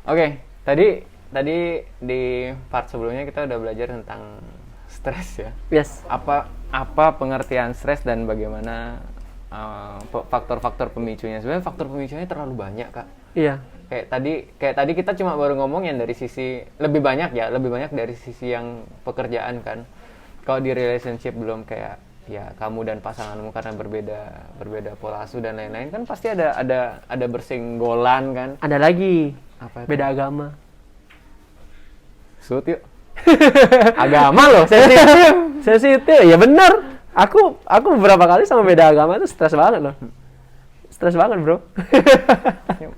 Oke, tadi di part sebelumnya kita udah belajar tentang stres ya. Yes. Apa pengertian stres dan bagaimana faktor-faktor pemicunya. Sebenarnya faktor pemicunya terlalu banyak, Kak. Iya. Kayak tadi kita cuma baru ngomong yang dari sisi lebih banyak dari sisi yang pekerjaan kan. Kalau di relationship belum kayak ya kamu dan pasanganmu karena berbeda pola asuh dan lain-lain kan pasti ada bersenggolan kan. Ada lagi. Apa itu? Beda agama. Shoot yuk. Agama loh, Sensitif. Ya benar. Aku beberapa kali sama beda agama itu stres banget loh. Stres banget, Bro.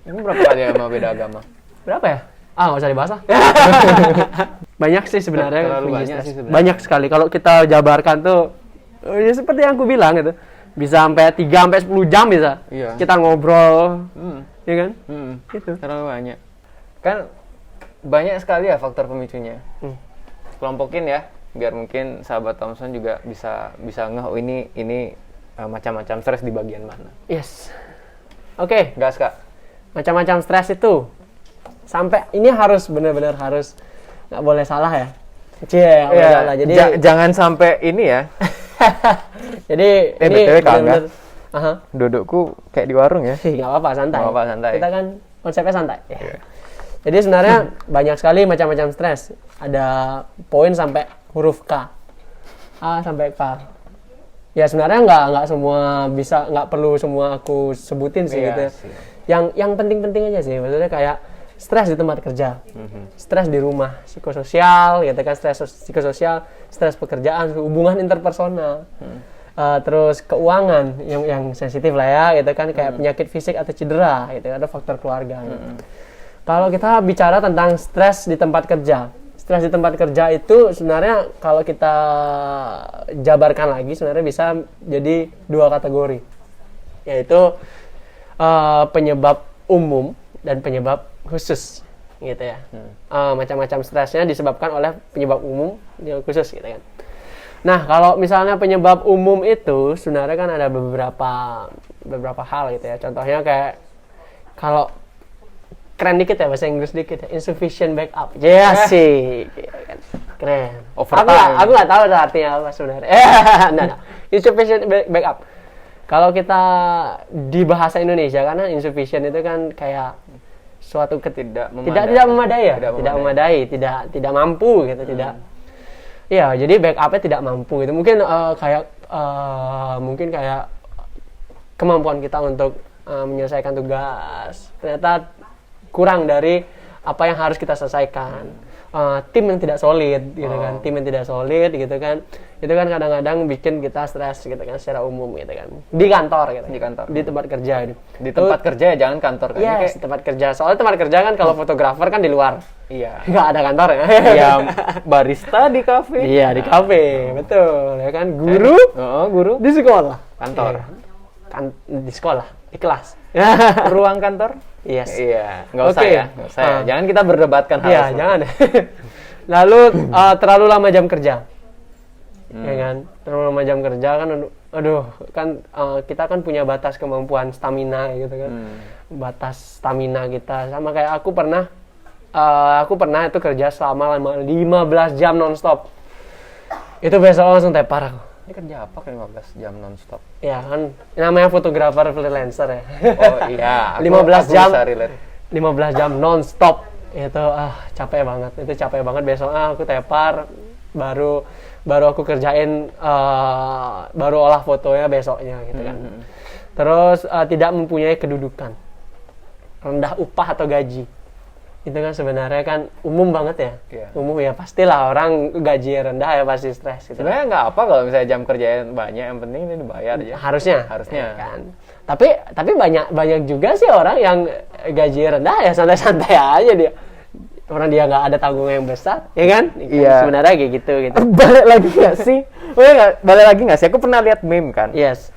Ini berapa kali sama beda agama? Berapa ya? Nggak usah dibahas lah. Banyak sih sebenarnya. Terlalu banyak sih sebenarnya. Banyak sekali. Kalau kita jabarkan tuh, ya seperti yang aku bilang gitu. Bisa sampai 3-10 jam bisa. Iya. Kita ngobrol. Ya kan? Gitu. Terlalu banyak. Kan banyak sekali ya faktor pemicunya. Kelompokin ya, biar mungkin sahabat Thompson juga bisa ngeh oh ini macam-macam stres di bagian mana. Yes. Oke. Gas, Kak. Macam-macam stres itu. Sampai ini harus benar-benar harus nggak boleh salah ya. Boleh salah. Jadi jangan sampai ini ya. Jadi ini BTW benar-benar dudukku kayak di warung ya. nggak apa-apa, santai. Nggak apa-apa, santai. Kita kan konsepnya santai. Iya. Jadi sebenarnya banyak sekali macam-macam stres. Ada poin sampai huruf K. A sampai K. Ya sebenarnya nggak semua bisa, nggak perlu semua aku sebutin sih gitu. Sih. Yang penting-penting aja sih. Maksudnya kayak stres di tempat kerja, stres di rumah, psikososial, gitu kan, stres psikososial, stres pekerjaan, hubungan interpersonal, terus keuangan yang sensitif lah ya, gitu kan, kayak penyakit fisik atau cedera, gitu, ada faktor keluarga. Gitu. Kalau kita bicara tentang stres di tempat kerja itu sebenarnya kalau kita jabarkan lagi sebenarnya bisa jadi 2 kategori, yaitu penyebab umum dan penyebab khusus, gitu ya. Macam-macam stresnya disebabkan oleh penyebab umum yang khusus, gitu kan. Nah, kalau misalnya penyebab umum itu sebenarnya kan ada beberapa hal gitu ya. Contohnya kayak kalau keren dikit ya, bahasa Inggris dikit ya, insufficient backup. Sih. Keren. Overtime. Aku nggak tahu artinya apa sebenarnya. Nah. Insufficient backup. Kalau kita di bahasa Indonesia karena insufficient itu kan kayak suatu tidak memadai, tidak mampu gitu, tidak. Ya, jadi backupnya tidak mampu gitu. Mungkin kayak kemampuan kita untuk menyelesaikan tugas ternyata kurang dari apa yang harus kita selesaikan. Tim yang tidak solid gitu kan. Tim yang tidak solid gitu kan. Itu kan kadang-kadang bikin kita stres gitu kan secara umum gitu kan. Di kantor gitu. Di tempat kerja gitu. Di tempat kerja ya, jangan kantor kan. Iya, di tempat kerja. Soalnya tempat kerja kan kalau fotografer kan di luar. Iya. Nggak ada kantor ya. Iya, barista di kafe. Iya, di kafe. Betul, ya kan. Guru? Guru Di sekolah. Kantor. Di sekolah, di kelas. Ruang kantor? Yes. Iya, nggak usah ya. Jangan kita berdebatkan hal Iya, tersebut. jangan. Lalu terlalu lama jam kerja. Ya kan? Terlalu lama jam kerja kan kita kan punya batas kemampuan stamina gitu kan. Batas stamina kita sama kayak aku pernah itu kerja selama 15 jam nonstop. Itu besok langsung tepar aku. Ini kerja apa kan 15 jam nonstop? Ya kan, namanya fotografer freelancer ya. Oh iya, 15 jam. Bisa relate. 15 jam nonstop. Itu capek banget. Itu capek banget, besok aku tepar baru aku kerjain baru olah fotonya besoknya gitu kan. Terus tidak mempunyai kedudukan. Rendah upah atau gaji. Itu kan sebenarnya kan umum banget ya. Iya. Umum ya, pastilah orang gaji rendah ya pasti stres gitu. Sebenarnya nggak apa kalau misalnya jam kerjanya banyak, yang penting ini dibayar aja. Harusnya Ya kan. Tapi banyak juga sih orang yang gaji rendah ya santai-santai aja dia. Orang dia nggak ada tanggungan yang besar, ya kan? Iya. Sebenarnya kayak gitu. Balik lagi nggak sih? Balik lagi nggak sih? Aku pernah lihat meme kan. Yes.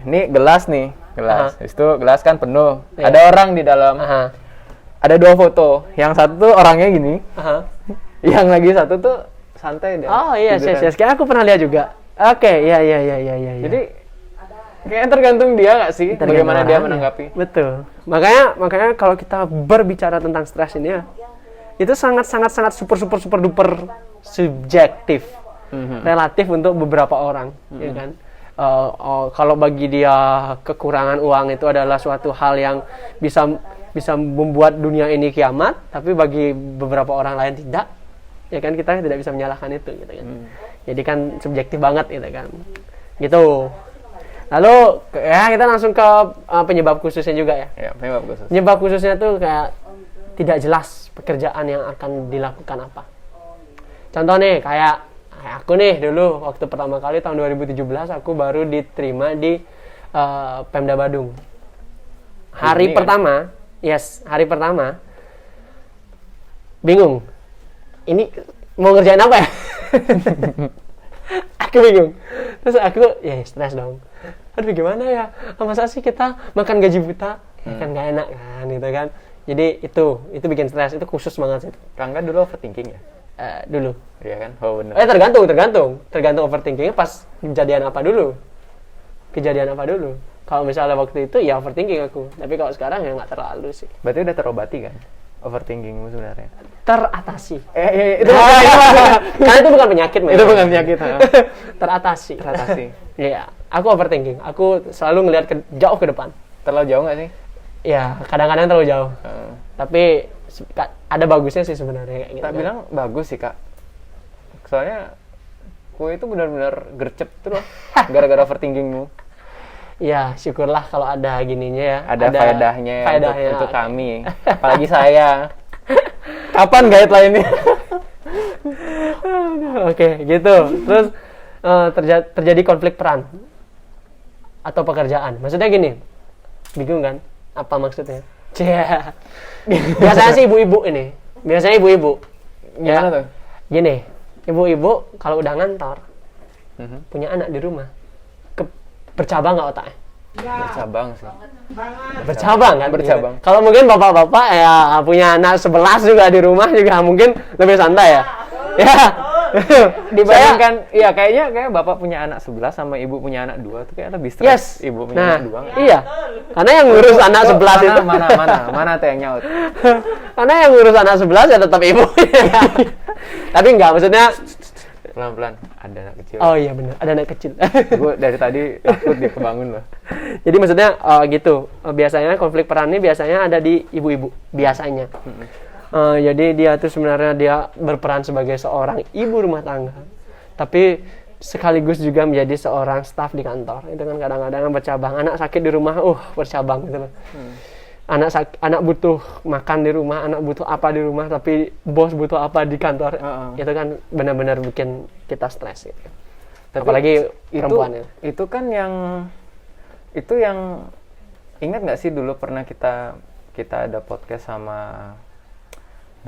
Ini gelas nih, gelas. Habis itu gelas kan penuh. Iya. Ada orang di dalam. Ada 2 foto. Yang satu tuh orangnya gini. Yang lagi satu tuh santai deh. Oh iya, yes. Kayaknya aku pernah lihat juga. Oke, iya. Jadi Kayaknya tergantung dia nggak sih, bagaimana dia orangnya. menanggapi. Betul. Makanya kalau kita berbicara tentang stres ini ya, itu sangat super duper subjektif, relatif untuk beberapa orang, ya kan. Kalau bagi dia kekurangan uang itu adalah suatu hal yang bisa membuat dunia ini kiamat, tapi bagi beberapa orang lain tidak, ya kan, kita tidak bisa menyalahkan itu, gitu kan. Jadi kan subjektif banget, gitu kan. Gitu. Lalu ya kita langsung ke penyebab khususnya juga ya. Ya, penyebab khusus. Penyebab khususnya tuh kayak tidak jelas pekerjaan yang akan dilakukan apa. Contoh nih, kayak aku nih dulu waktu pertama kali tahun 2017 aku baru diterima di Pemda Badung. Hari pertama bingung. Ini mau ngerjain apa ya? Aku bingung. Terus aku ya stres dong. Aduh gimana ya? Masa sih kita makan gaji buta? Ya kan gak enak kan, gitu kan. Jadi itu bikin stres, itu khusus banget sih. Kangga dulu overthinking ya? Dulu. Iya kan? Oh benar. Tergantung overthinkingnya pas kejadian apa dulu. Kalau misalnya waktu itu ya overthinking aku, tapi kalau sekarang ya nggak terlalu sih. Berarti udah terobati kan overthinkingmu sebenarnya? Teratasi. Itu Karena itu bukan penyakit, men. itu bukan penyakit. Teratasi. Iya, aku overthinking. Aku selalu ngelihat jauh ke depan. Terlalu jauh nggak sih? Ya, kadang-kadang terlalu jauh. Tapi ada bagusnya sih sebenarnya kayak gitu. Tak bilang bagus sih, Kak. Soalnya kue itu benar-benar gercep tuh loh gara-gara overthinkingmu. Ya, syukurlah kalau ada gininya ya. Ada faedahnya untuk Okay. kami. Apalagi saya. Kapan guideline-nya? Oke, gitu. Terus terjadi konflik peran atau pekerjaan. Maksudnya gini, bingung kan? Apa maksudnya? Biasanya sih ibu-ibu ini. Gimana tuh? Gini, ibu-ibu kalau udah ngantor, punya anak di rumah, bercabang nggak otaknya? Bercabang sih. Bercabang kan? Bercabang. Kalau mungkin bapak-bapak ya punya anak 11 juga di rumah juga mungkin lebih santai ya. Ya. Dibandingkan, iya kayak bapak punya anak 11 sama ibu punya anak 2 tuh kayak lebih stres. Ibu punya anak 2. Iya. Karena yang ngurus anak 11 itu mana tuh yang nyaut? Karena yang ngurus anak 11 ya tetap ibu. Tapi enggak, maksudnya Pelan-pelan, ada anak kecil. Oh iya benar, ada anak kecil. Gue dari tadi takut dia kebangun loh. Jadi maksudnya gitu. Biasanya konflik peran ini biasanya ada di ibu-ibu biasanya. Jadi dia tuh sebenarnya dia berperan sebagai seorang ibu rumah tangga, tapi sekaligus juga menjadi seorang staf di kantor. Itu kan kadang-kadang bercabang. Anak sakit di rumah, bercabang gitu loh. Anak butuh makan di rumah, anak butuh apa di rumah, tapi bos butuh apa di kantor. Itu kan benar-benar bikin kita stres gitu. Tapi apalagi perempuan ya. Itu kan yang ingat nggak sih dulu pernah kita ada podcast sama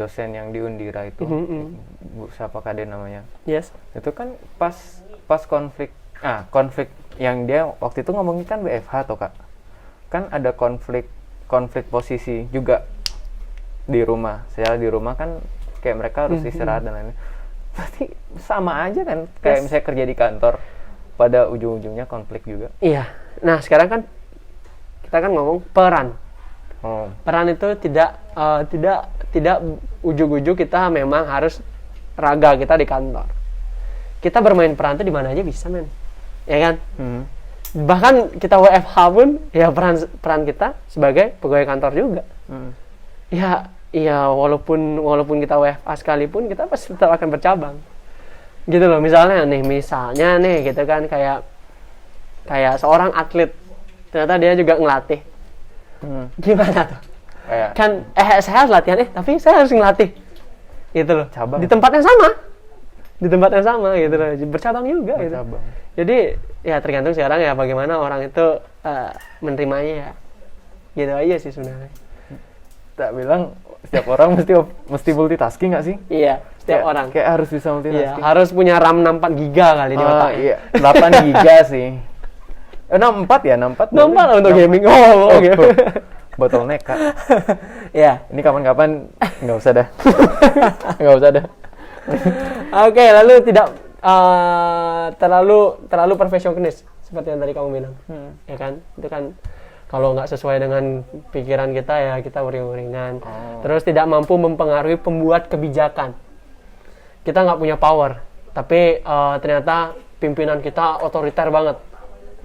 dosen yang di Undira itu, Bu siapa Kade namanya? Yes. Itu kan pas konflik yang dia waktu itu ngomongin kan WFH toh Kak. Kan ada konflik posisi juga di rumah. Secara di rumah kan kayak mereka harus istirahat dan lain-lain. Pasti sama aja kan kayak misalnya kerja di kantor, pada ujung-ujungnya konflik juga. Iya. Nah, sekarang kan kita kan ngomong peran. Peran itu tidak ujug-ujug kita memang harus raga kita di kantor. Kita bermain peran itu di mana aja bisa, men. Ya kan? Bahkan kita WFH pun ya peran kita sebagai pegawai kantor juga. Ya walaupun kita WFH sekalipun kita pasti tetap akan bercabang. Gitu loh, misalnya nih gitu kan kayak seorang atlet ternyata dia juga ngelatih. Gimana tuh? Kan saya harus latihan tapi saya harus ngelatih. Gitu loh. Cabang. Di tempat yang sama gitu loh. Bercabang juga gitu. Jadi ya tergantung sekarang ya bagaimana orang itu menerimanya ya. Gitu aja sih sebenarnya. Tak bilang setiap orang mesti multitasking nggak sih? Iya, setiap orang. Kayak harus bisa multitasking. Iya, harus punya RAM 64 giga kali di otaknya. Iya, 8 giga sih. 64 ya, 64 lah untuk gaming. Oke. Bottleneck Kak. Iya. Ini kapan-kapan nggak usah dah. Nggak usah dah. Oke, lalu tidak terlalu perfeksionis seperti yang tadi kamu bilang. Ya kan, itu kan kalau nggak sesuai dengan pikiran kita ya kita uring-uringan. Terus tidak mampu mempengaruhi pembuat kebijakan. Kita nggak punya power, tapi ternyata pimpinan kita otoriter banget.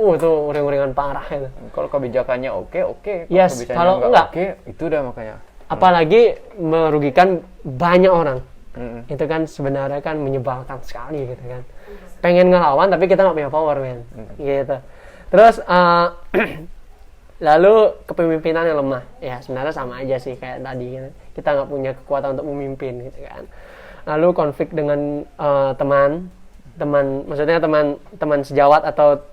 Itu uring-uringan parah itu. Kalau kebijakannya oke. Yes, kalau enggak oke, itu udah makanya. Apalagi merugikan banyak orang. Itu kan sebenarnya kan menyebalkan sekali gitu kan. Pengen ngelawan tapi kita nggak punya power, men. Gitu. Terus lalu kepemimpinan yang lemah. Ya sebenarnya sama aja sih kayak tadi gitu. Kita nggak punya kekuatan untuk memimpin gitu kan. Lalu konflik dengan teman, maksudnya teman sejawat atau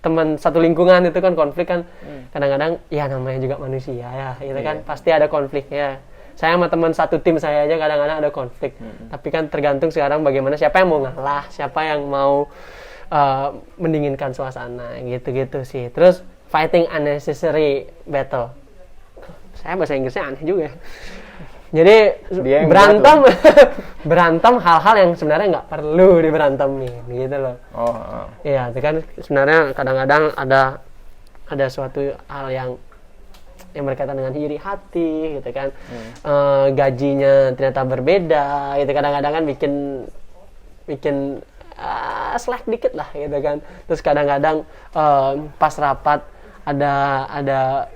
teman satu lingkungan itu kan konflik kan kadang-kadang ya namanya juga manusia ya gitu kan pasti ada konflik ya. Saya sama teman satu tim saya aja kadang-kadang ada konflik. Tapi kan tergantung sekarang bagaimana siapa yang mau ngalah, siapa yang mau mendinginkan suasana gitu-gitu sih. Terus fighting unnecessary battle. Saya bahasa Inggrisnya aneh juga. Jadi berantem hal-hal yang sebenarnya nggak perlu diberantemin gitu loh. Iya, itu kan sebenarnya kadang-kadang ada suatu hal yang berkaitan dengan iri hati gitu kan. Gajinya ternyata berbeda gitu, kadang-kadang kan bikin slack dikit lah gitu kan. Terus kadang-kadang pas rapat ada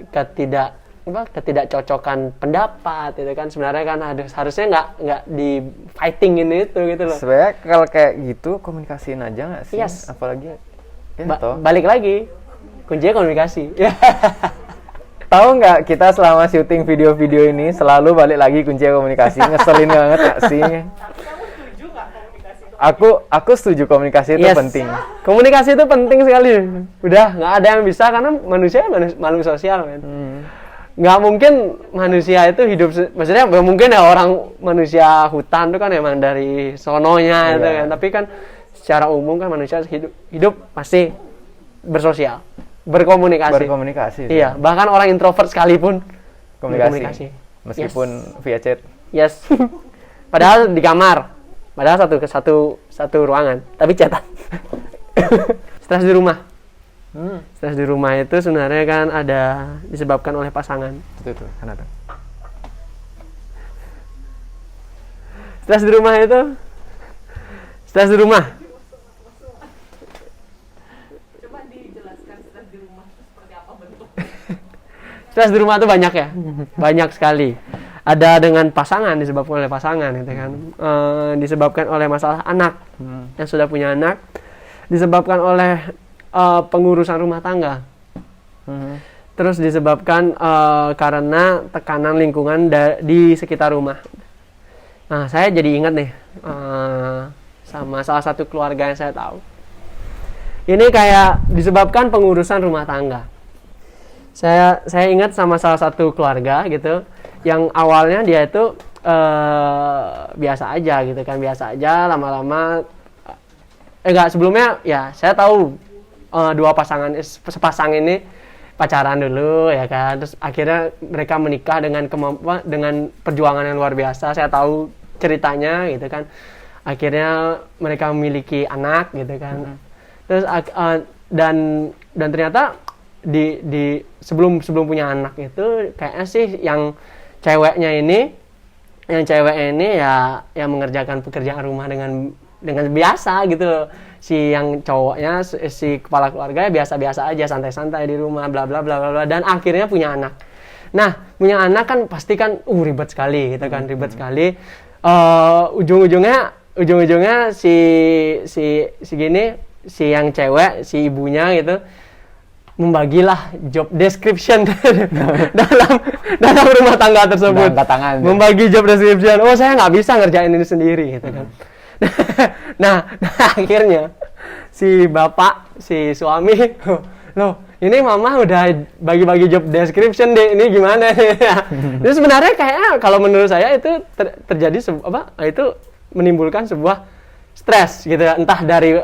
ketidakcocokan pendapat itu kan sebenarnya kan harusnya nggak di fightingin itu gitu loh. Sebenarnya kalau kayak gitu komunikasiin aja nggak sih? Yes. Apalagi balik lagi kuncinya komunikasi. Tahu nggak kita selama syuting video-video ini selalu balik lagi kuncinya komunikasi. Ngeselin banget nggak sih? Aku setuju komunikasi itu penting. Komunikasi itu penting sekali. Udah nggak ada yang bisa karena manusia makhluk sosial kan. Nggak mungkin manusia itu hidup, maksudnya mungkin ya orang manusia hutan itu kan emang dari sononya itu kan, tapi kan secara umum kan manusia hidup pasti bersosial, berkomunikasi. Iya, bahkan orang introvert sekalipun komunikasi. Meskipun via chat. Yes. Padahal di kamar, padahal satu ruangan, tapi chatan. Stres di rumah. Stres di rumah itu sebenarnya kan ada disebabkan oleh pasangan. Itu kan ada. Stres di rumah itu. Stres di rumah. Coba dijelaskan stres di rumah seperti apa bentuk. Stres di rumah itu banyak ya, banyak sekali. Ada dengan pasangan, disebabkan oleh pasangan, gitu kan. Disebabkan oleh masalah anak yang sudah punya anak, disebabkan oleh pengurusan rumah tangga, terus disebabkan karena tekanan lingkungan di sekitar rumah. Nah, saya jadi ingat nih sama salah satu keluarga yang saya tahu. Ini kayak disebabkan pengurusan rumah tangga. Saya ingat sama salah satu keluarga gitu, yang awalnya dia itu biasa aja gitu kan, biasa aja, lama-lama sebelumnya ya saya tahu sepasang ini pacaran dulu ya kan, terus akhirnya mereka menikah dengan perjuangan yang luar biasa. Saya tahu ceritanya gitu kan, akhirnya mereka memiliki anak gitu kan. Terus dan ternyata di sebelum punya anak itu kayaknya sih yang ceweknya ini ya mengerjakan pekerjaan rumah dengan biasa gitu loh. Si yang cowoknya, si kepala keluarga ya biasa-biasa aja, santai-santai di rumah, bla bla bla bla, dan akhirnya punya anak. Nah, punya anak kan pasti kan ribet sekali gitu kan, ribet sekali. Ujung-ujungnya si yang cewek, si ibunya gitu membagilah job description dalam rumah tangga tersebut. Membagi job description. Oh, saya nggak bisa ngerjain ini sendiri gitu kan. Nah, akhirnya si suami, loh ini mama udah bagi-bagi job description deh, ini gimana nih? Itu sebenarnya kayaknya kalau menurut saya itu terjadi itu menimbulkan sebuah stres gitu ya, entah dari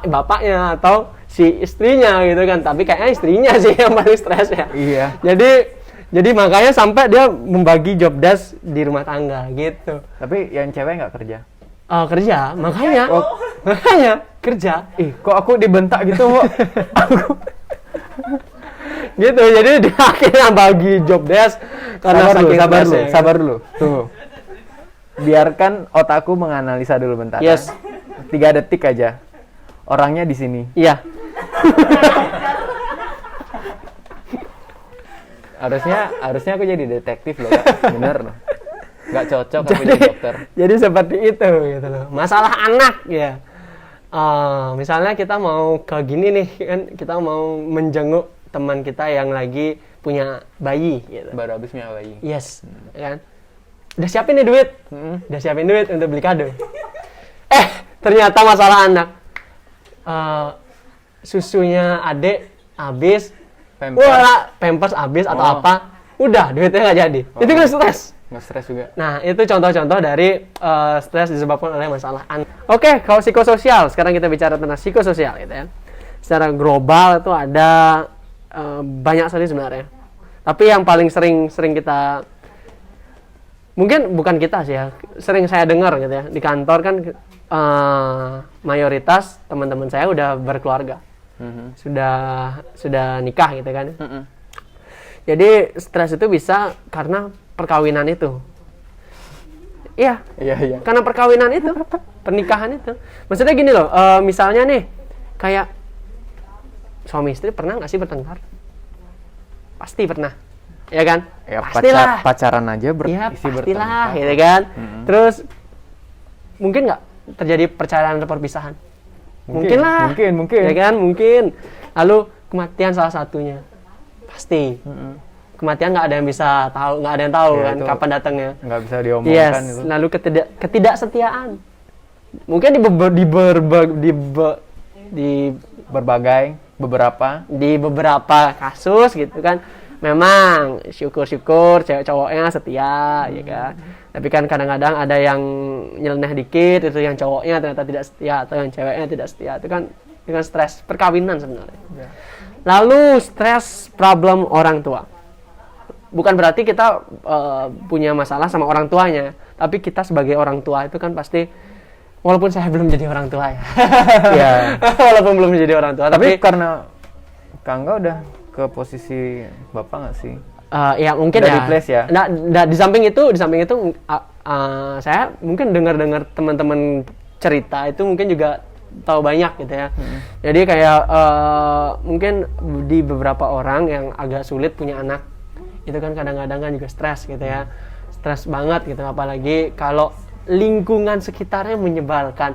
bapaknya atau si istrinya gitu kan, tapi kayaknya istrinya sih yang paling stres ya. Iya. Jadi makanya sampai dia membagi job desk di rumah tangga gitu. Tapi yang cewek nggak kerja? Kerja, makanya kerja. Kok aku dibentak gitu, Mbak? Gitu, jadi dia akhirnya bagi job desk karena sabar dulu. Tunggu. Biarkan otakku menganalisa dulu bentar. Yes. 3 detik aja. Orangnya di sini. Iya. harusnya aku jadi detektif loh, Kak. Bener loh. Nggak cocok aku jadi dokter. Jadi seperti itu gitu loh. Masalah anak ya. Misalnya kita mau ke gini nih kan, kita mau menjenguk teman kita yang lagi punya bayi gitu. Baru habis punya bayi. Yes, kan. Udah siapin nih duit. Udah siapin duit untuk beli kado. Ternyata masalah anak. Susunya adik habis. Pampers habis atau apa. Udah, duitnya nggak jadi. Itu kan stres. Nge-stres juga. Nah, itu contoh-contoh dari stres disebabkan oleh masalah anak. Oke, kalau psikososial, sekarang kita bicara tentang psikososial gitu ya. Secara global itu ada banyak sekali sebenarnya. Tapi yang paling sering kita, mungkin bukan kita sih ya, sering saya dengar gitu ya, di kantor kan mayoritas teman-teman saya udah berkeluarga. Sudah nikah gitu kan. Jadi stres itu bisa karena perkawinan itu. Iya. Karena perkawinan itu, pernikahan itu. Maksudnya gini loh, misalnya nih, kayak suami istri pernah nggak sih bertengkar? Pasti pernah, ya kan? Ya, pastilah. Pacaran aja isi bertengkar. Gitu kan? Terus mungkin nggak terjadi perceraian atau perpisahan? Mungkin lah. Mungkin. Ya kan? Mungkin. Lalu kematian salah satunya. Pasti. Kematian nggak ada yang bisa tahu, nggak ada yang tahu ya, kan kapan datangnya. Nggak bisa diomongkan itu. Lalu ketidaksetiaan. Mungkin di beberapa kasus gitu kan. Memang syukur-syukur cewek cowoknya setia, ya kan. Tapi kan kadang-kadang ada yang nyeleneh dikit, itu yang cowoknya ternyata tidak setia atau yang ceweknya tidak setia. Itu kan stres perkawinan sebenarnya. Ya. Lalu stres problem orang tua. Bukan berarti kita punya masalah sama orang tuanya, tapi kita sebagai orang tua itu kan pasti, walaupun saya belum jadi orang tua ya. Iya. Walaupun belum jadi orang tua, tapi karena Kangga udah ke posisi bapak nggak sih? Ya mungkin udah ya. Di place ya. Nah, di samping itu saya mungkin dengar teman-teman cerita itu mungkin juga tahu banyak gitu ya. Jadi kayak mungkin di beberapa orang yang agak sulit punya anak, itu kan kadang-kadang kan juga stres gitu ya. Stres banget gitu, apalagi kalau lingkungan sekitarnya menyebalkan,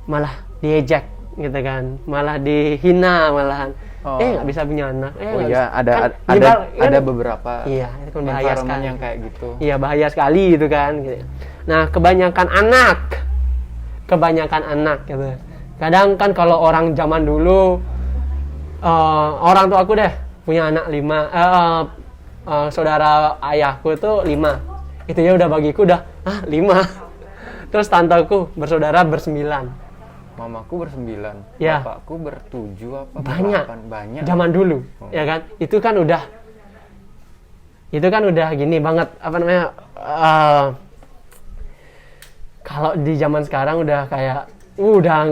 malah diejek gitu kan, malah dihina malahan. Nggak bisa punya anak. Ada beberapa. Iya, itu kan bahaya sekali yang kayak gitu. Iya, bahaya sekali gitu kan gitu. Nah, kebanyakan anak gitu. Kadang kan kalau orang zaman dulu, orang tua aku deh punya anak 5, saudara ayahku itu 5. Itu ya udah bagiku udah 5. Terus tanteku bersaudara 9. Mamaku 9, ya. Bapakku 7 apa? Banyak. Zaman dulu, ya kan? Itu kan udah gini banget, apa namanya? Kalau di zaman sekarang udah kayak udah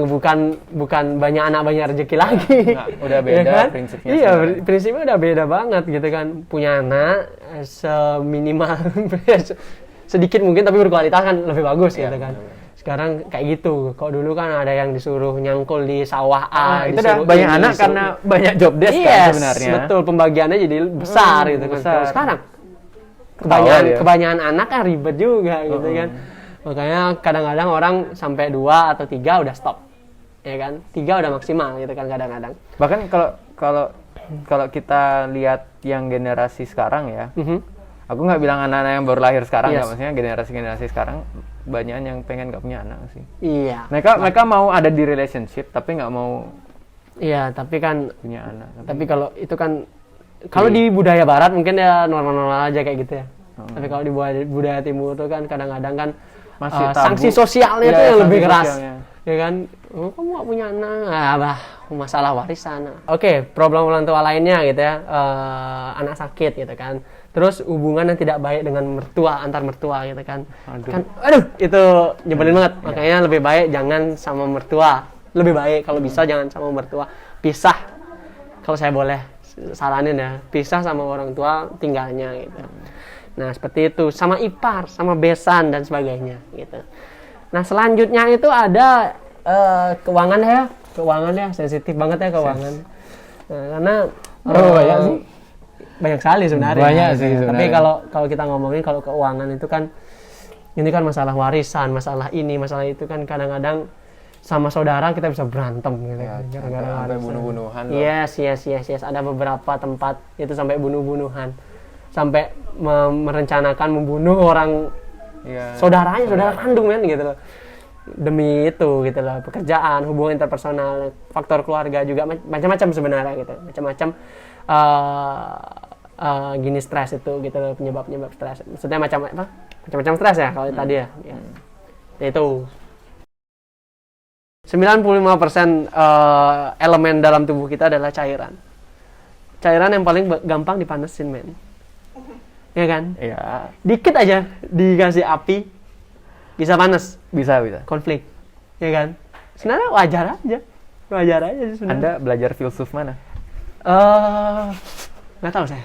bukan banyak anak banyak rezeki lagi. Udah beda ya kan? Prinsipnya. Iya, prinsipnya udah beda banget gitu kan. Punya anak seminimal sedikit mungkin tapi berkualitas kan lebih bagus gitu kan. Sekarang kayak gitu. Kok dulu kan ada yang disuruh nyangkul di sawah itu udah banyak anak karena banyak job desk kan sebenarnya. Betul, pembagiannya jadi besar gitu kan. Kalau sekarang kebanyakan anak kan ribet juga gitu kan. Makanya kadang-kadang orang sampai 2 atau 3 udah stop. Ya kan? 3 udah maksimal gitu kan kadang-kadang. Bahkan kalau kita lihat yang generasi sekarang ya. Aku nggak bilang anak-anak yang baru lahir sekarang ya, maksudnya generasi sekarang banyak yang pengen nggak punya anak sih. Iya. Mereka mau ada di relationship tapi nggak mau. Iya, tapi kan punya anak. Tapi kalau itu kan kalau di budaya barat mungkin ya normal-normal aja kayak gitu ya. Tapi kalau di budaya timur itu kan kadang-kadang kan masih sanksi sosialnya itu yang lebih keras. Ya kan? Kamu nggak punya anak, masalah warisan. Oke, problem orang tua lainnya gitu ya, anak sakit gitu kan. Terus hubungan yang tidak baik dengan antar mertua gitu kan. Aduh, itu nyebelin banget. Makanya lebih baik jangan sama mertua lebih baik kalau bisa jangan sama mertua, pisah. Kalau saya boleh saranin ya, pisah sama orang tua tinggalnya gitu. Nah seperti itu, sama ipar, sama besan dan sebagainya gitu. Nah selanjutnya itu ada keuangan ya, sensitif banget ya keuangan. Nah, karena banyak sih. Banyak sekali sebenarnya. Banyak sih sebenarnya. Tapi kalau kita ngomongin kalau keuangan itu kan ini kan masalah warisan, masalah ini, masalah itu kan kadang-kadang sama saudara kita bisa berantem gitu Ya, gara-gara sampai warisan. bunuh-bunuhan loh. Yes. Ada beberapa tempat itu sampai bunuh-bunuhan. Sampai merencanakan membunuh orang Iya. saudaranya, saudara kandung men gitu loh. Demi itu gitu loh, pekerjaan, hubungan interpersonal, faktor keluarga juga macam-macam sebenarnya gitu. Macam-macam gini stres itu gitu loh, penyebab stres. Maksudnya macam-macam stres ya kalau tadi ya. Itu 95% elemen dalam tubuh kita adalah cairan. Cairan yang paling gampang dipanesin men. Ya kan? Iya. Dikit aja dikasih api bisa panas, Bisa. konflik. Ya kan? Sebenarnya wajar aja sih sebenarnya. Anda belajar filsuf mana? Nggak tahu saya.